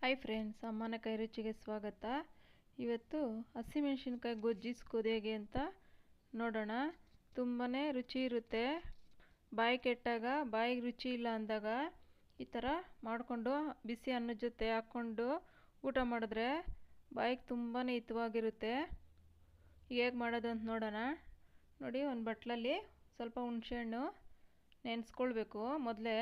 Hi friends, ಅಮ್ಮನ ಕೈ ರುಚಿಗೆ ಸ್ವಾಗತ. ಇವತ್ತು ಹಸಿಮೆಣಸಿನ್ಕಾಯಿ ಗೊಜ್ಜಿಸ್ಕೋದು ಹೇಗೆ ಅಂತ ನೋಡೋಣ. ತುಂಬಾ ರುಚಿ ಇರುತ್ತೆ. ಬಾಯಿ ಕೆಟ್ಟಾಗ, ಬಾಯಿಗೆ ರುಚಿ ಇಲ್ಲ ಅಂದಾಗ ಈ ಥರ ಮಾಡಿಕೊಂಡು ಬಿಸಿ ಅನ್ನದ ಜೊತೆ ಹಾಕ್ಕೊಂಡು ಊಟ ಮಾಡಿದ್ರೆ ಬಾಯಿಗೆ ತುಂಬಾ ಹಿತವಾಗಿರುತ್ತೆ. ಹೇಗೆ ಮಾಡೋದು ಅಂತ ನೋಡೋಣ. ನೋಡಿ, ಒಂದು ಬಟ್ಲಲ್ಲಿ ಸ್ವಲ್ಪ ಹುಣಸೆಹಣ್ಣು ನೆನೆಸ್ಕೊಳ್ಬೇಕು. ಮೊದಲೇ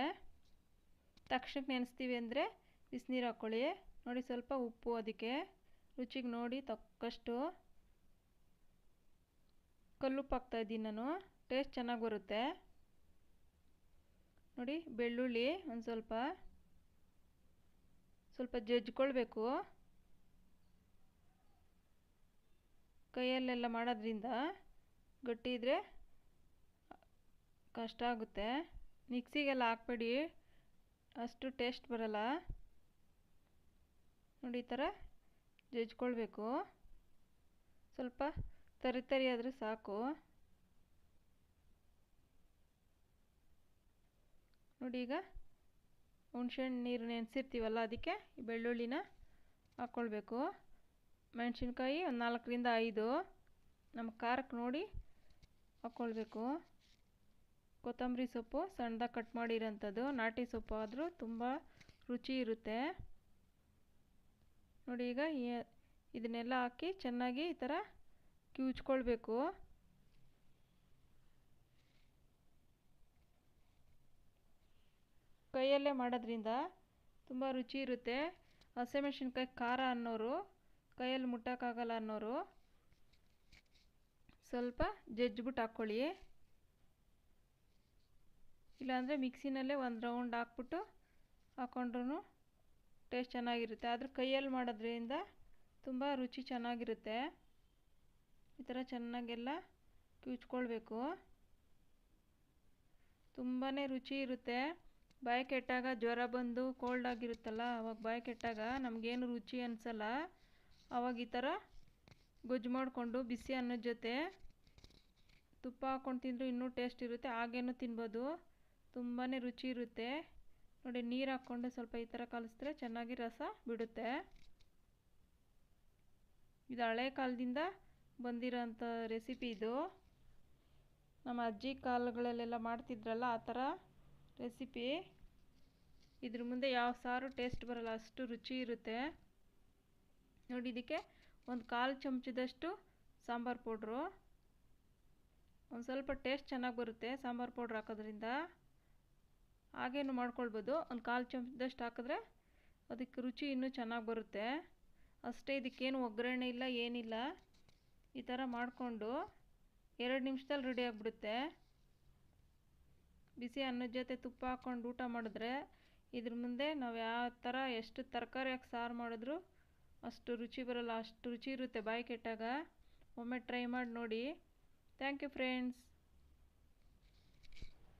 ತಕ್ಷಣಕ್ಕೆ ನೆನೆಸ್ತೀವಿ ಅಂದರೆ ಬಿಸಿನೀರು ಹಾಕ್ಕೊಳ್ಳಿ. ನೋಡಿ, ಸ್ವಲ್ಪ ಉಪ್ಪು, ಅದಕ್ಕೆ ರುಚಿಗೆ ನೋಡಿ ತಕ್ಕಷ್ಟು ಕಲ್ಲುಪ್ಪು ಹಾಕ್ತಾಯಿದ್ದೀನಿ ನಾನು. ಟೇಸ್ಟ್ ಚೆನ್ನಾಗಿ ಬರುತ್ತೆ. ನೋಡಿ, ಬೆಳ್ಳುಳ್ಳಿ ಒಂದು ಸ್ವಲ್ಪ ಜಜ್ಕೊಳ್ಬೇಕು. ಕೈಯಲ್ಲೆಲ್ಲ ಮಾಡೋದ್ರಿಂದ ಗಟ್ಟಿ ಇದ್ದರೆ ಕಷ್ಟ ಆಗುತ್ತೆ. ಮಿಕ್ಸಿಗೆಲ್ಲ ಹಾಕ್ಬೇಡಿ, ಅಷ್ಟು ಟೇಸ್ಟ್ ಬರಲ್ಲ. ನೋಡಿ, ಈ ಥರ ಜಜ್ಕೊಳ್ಬೇಕು. ಸ್ವಲ್ಪ ತರಿ ಆದರೆ ಸಾಕು. ನೋಡಿ, ಈಗ ಹುಣಸೆಹಣ್ಣು ನೀರು ನೆನೆಸಿರ್ತೀವಲ್ಲ, ಅದಕ್ಕೆ ಈ ಬೆಳ್ಳುಳ್ಳಿನ ಹಾಕ್ಕೊಳ್ಬೇಕು. ಮೆಣಸಿನ್ಕಾಯಿ ಒಂದು 4ರಿಂದ 5 ನಮ್ಮ ಖಾರಕ್ಕೆ ನೋಡಿ ಹಾಕ್ಕೊಳ್ಬೇಕು. ಕೊತ್ತಂಬರಿ ಸೊಪ್ಪು ಸಣ್ಣದಾಗಿ ಕಟ್ ಮಾಡಿರೋಂಥದ್ದು, ನಾಟಿ ಸೊಪ್ಪು ಆದರೂ ತುಂಬ ರುಚಿ ಇರುತ್ತೆ. ನೋಡಿ, ಈಗ ಇದನ್ನೆಲ್ಲ ಹಾಕಿ ಚೆನ್ನಾಗಿ ಈ ಥರ ಕಿವುಚ್ಕೊಳ್ಬೇಕು. ಕೈಯಲ್ಲೇ ಮಾಡೋದ್ರಿಂದ ತುಂಬ ರುಚಿ ಇರುತ್ತೆ. ಹಸಿಮೆಣಸಿನ್ಕಾಯಿ ಖಾರ ಅನ್ನೋರು, ಕೈಯಲ್ಲಿ ಮುಟ್ಟೋಕ್ಕಾಗಲ್ಲ ಅನ್ನೋರು ಸ್ವಲ್ಪ ಜಜ್ಜಿಬಿಟ್ಟು ಹಾಕ್ಕೊಳ್ಳಿ. ಇಲ್ಲಾಂದರೆ ಮಿಕ್ಸಿನಲ್ಲೇ ಒಂದು ರೌಂಡ್ ಹಾಕ್ಬಿಟ್ಟು ಹಾಕ್ಕೊಂಡ್ರೂ ಟೇಸ್ಟ್ ಚೆನ್ನಾಗಿರುತ್ತೆ. ಆದರೆ ಕೈಯಲ್ಲಿ ಮಾಡೋದ್ರಿಂದ ತುಂಬ ರುಚಿ ಚೆನ್ನಾಗಿರುತ್ತೆ. ಈ ಥರ ಚೆನ್ನಾಗೆಲ್ಲ ಕಿವುಚ್ಕೊಳ್ಬೇಕು. ತುಂಬಾ ರುಚಿ ಇರುತ್ತೆ. ಬಾಯಿ ಕೆಟ್ಟಾಗ, ಜ್ವರ ಬಂದು ಕೋಲ್ಡ್ ಆಗಿರುತ್ತಲ್ಲ, ಅವಾಗ ಬಾಯಿ ಕೆಟ್ಟಾಗ ನಮಗೇನು ರುಚಿ ಅನಿಸಲ್ಲ. ಅವಾಗ ಈ ಥರ ಗೊಜ್ಜು ಮಾಡಿಕೊಂಡು ಬಿಸಿ ಅನ್ನದ ಜೊತೆ ತುಪ್ಪ ಹಾಕ್ಕೊಂಡು ತಿಂದರೂ ಇನ್ನೂ ಟೇಸ್ಟ್ ಇರುತ್ತೆ. ಹಾಗೇನೂ ತಿನ್ಬೋದು, ತುಂಬಾ ರುಚಿ ಇರುತ್ತೆ. ನೋಡಿ, ನೀರು ಹಾಕ್ಕೊಂಡು ಸ್ವಲ್ಪ ಈ ಥರ ಕಲಿಸಿದ್ರೆ ಚೆನ್ನಾಗಿ ರಸ ಬಿಡುತ್ತೆ. ಇದು ಹಳೆ ಕಾಲದಿಂದ ಬಂದಿರೋಂಥ ರೆಸಿಪಿ. ಇದು ನಮ್ಮ ಅಜ್ಜಿ ಕಾಲಗಳಲ್ಲೆಲ್ಲ ಮಾಡ್ತಿದ್ರಲ್ಲ, ಆ ಥರ ರೆಸಿಪಿ. ಇದ್ರ ಮುಂದೆ ಯಾವ ಸಾರು ಟೇಸ್ಟ್ ಬರಲ್ಲ, ಅಷ್ಟು ರುಚಿ ಇರುತ್ತೆ. ನೋಡಿ, ಇದಕ್ಕೆ ಒಂದು 1/4 ಚಮಚದಷ್ಟು ಸಾಂಬಾರು ಪೌಡ್ರು. ಒಂದು ಸ್ವಲ್ಪ ಟೇಸ್ಟ್ ಚೆನ್ನಾಗಿ ಬರುತ್ತೆ ಸಾಂಬಾರು ಪೌಡ್ರ್ ಹಾಕೋದ್ರಿಂದ. ಹಾಗೇನು ಮಾಡ್ಕೊಳ್ಬೋದು. ಒಂದು 1/4 ಚಮಚದಷ್ಟು ಹಾಕಿದ್ರೆ ಅದಕ್ಕೆ ರುಚಿ ಇನ್ನೂ ಚೆನ್ನಾಗಿ ಬರುತ್ತೆ. ಅಷ್ಟೇ, ಇದಕ್ಕೇನು ಒಗ್ಗರಣೆ ಇಲ್ಲ, ಏನಿಲ್ಲ. ಈ ಥರ ಮಾಡಿಕೊಂಡು 2 ನಿಮಿಷದಲ್ಲಿ ರೆಡಿ ಆಗಿಬಿಡುತ್ತೆ. ಬಿಸಿ ಅನ್ನದ ಜೊತೆ ತುಪ್ಪ ಹಾಕ್ಕೊಂಡು ಊಟ ಮಾಡಿದ್ರೆ ಇದ್ರ ಮುಂದೆ ನಾವು ಯಾವ ಥರ ಎಷ್ಟು ತರಕಾರಿ ಹಾಕಿ ಸಾರು ಮಾಡಿದ್ರು ಅಷ್ಟು ರುಚಿ ಬರಲ್ಲ, ಅಷ್ಟು ರುಚಿ ಇರುತ್ತೆ ಬಾಯಿ ಕೆಟ್ಟಾಗ. ಒಮ್ಮೆ ಟ್ರೈ ಮಾಡಿ ನೋಡಿ. Thank you friends.